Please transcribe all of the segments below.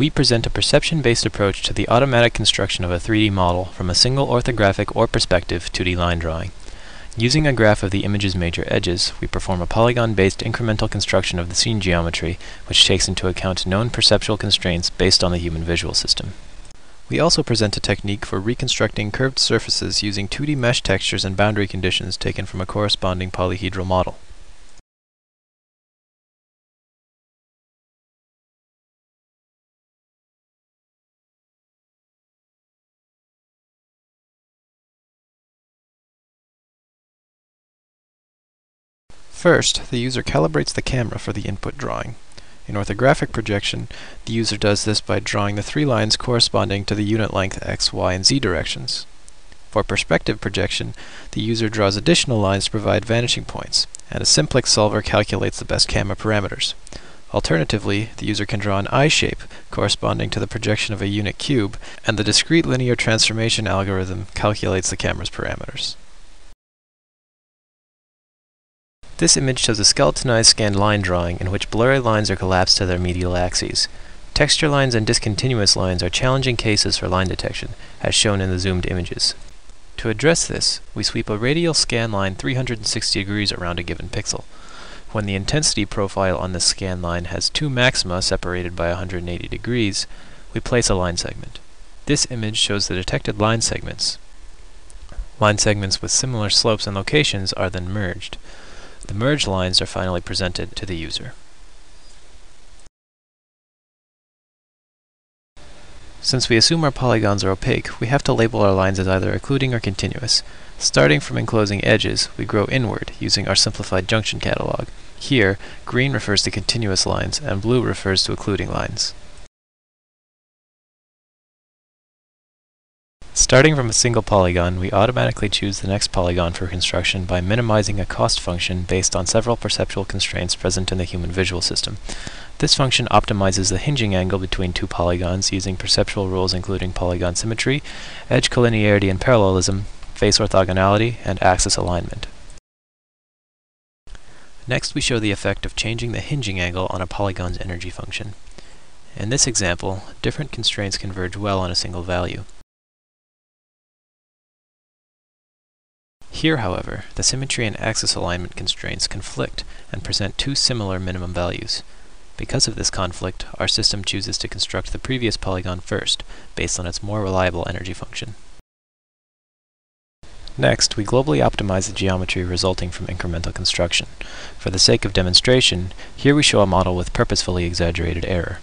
We present a perception-based approach to the automatic construction of a 3D model from a single orthographic or perspective 2D line drawing. Using a graph of the image's major edges, we perform a polygon-based incremental construction of the scene geometry, which takes into account known perceptual constraints based on the human visual system. We also present a technique for reconstructing curved surfaces using 2D mesh textures and boundary conditions taken from a corresponding polyhedral model. First, the user calibrates the camera for the input drawing. In orthographic projection, the user does this by drawing the 3 lines corresponding to the unit length x, y, and z directions. For perspective projection, the user draws additional lines to provide vanishing points, and a simplex solver calculates the best camera parameters. Alternatively, the user can draw an eye shape corresponding to the projection of a unit cube, and the discrete linear transformation algorithm calculates the camera's parameters. This image shows a skeletonized scanned line drawing in which blurry lines are collapsed to their medial axes. Texture lines and discontinuous lines are challenging cases for line detection, as shown in the zoomed images. To address this, we sweep a radial scan line 360 degrees around a given pixel. When the intensity profile on this scan line has 2 maxima separated by 180 degrees, we place a line segment. This image shows the detected line segments. Line segments with similar slopes and locations are then merged. The merged lines are finally presented to the user. Since we assume our polygons are opaque, we have to label our lines as either occluding or continuous. Starting from enclosing edges, we grow inward using our simplified junction catalog. Here, green refers to continuous lines, and blue refers to occluding lines. Starting from a single polygon, we automatically choose the next polygon for construction by minimizing a cost function based on several perceptual constraints present in the human visual system. This function optimizes the hinging angle between 2 polygons using perceptual rules including polygon symmetry, edge collinearity and parallelism, face orthogonality, and axis alignment. Next, we show the effect of changing the hinging angle on a polygon's energy function. In this example, different constraints converge well on a single value. Here, however, the symmetry and axis alignment constraints conflict and present 2 similar minimum values. Because of this conflict, our system chooses to construct the previous polygon first, based on its more reliable energy function. Next, we globally optimize the geometry resulting from incremental construction. For the sake of demonstration, here we show a model with purposefully exaggerated error.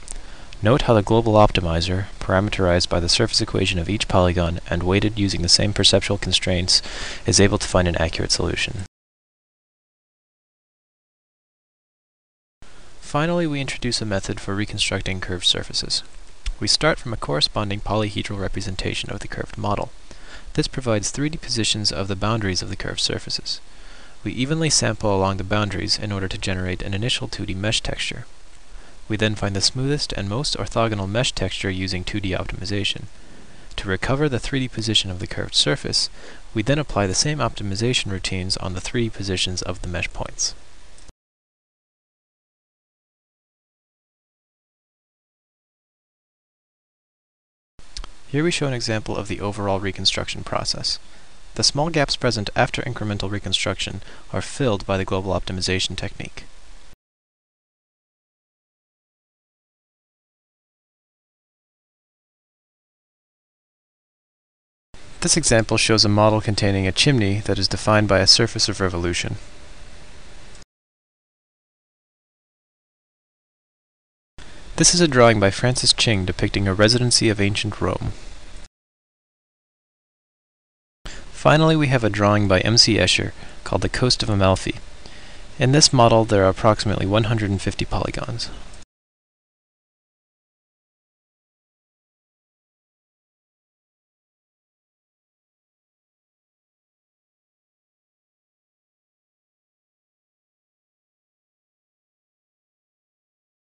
Note how the global optimizer, parameterized by the surface equation of each polygon and weighted using the same perceptual constraints, is able to find an accurate solution. Finally, we introduce a method for reconstructing curved surfaces. We start from a corresponding polyhedral representation of the curved model. This provides 3D positions of the boundaries of the curved surfaces. We evenly sample along the boundaries in order to generate an initial 2D mesh texture. We then find the smoothest and most orthogonal mesh texture using 2D optimization. To recover the 3D position of the curved surface, we then apply the same optimization routines on the 3D positions of the mesh points. Here we show an example of the overall reconstruction process. The small gaps present after incremental reconstruction are filled by the global optimization technique. This example shows a model containing a chimney that is defined by a surface of revolution. This is a drawing by Francis Ching depicting a residency of ancient Rome. Finally, we have a drawing by M.C. Escher called the Coast of Amalfi. In this model, there are approximately 150 polygons.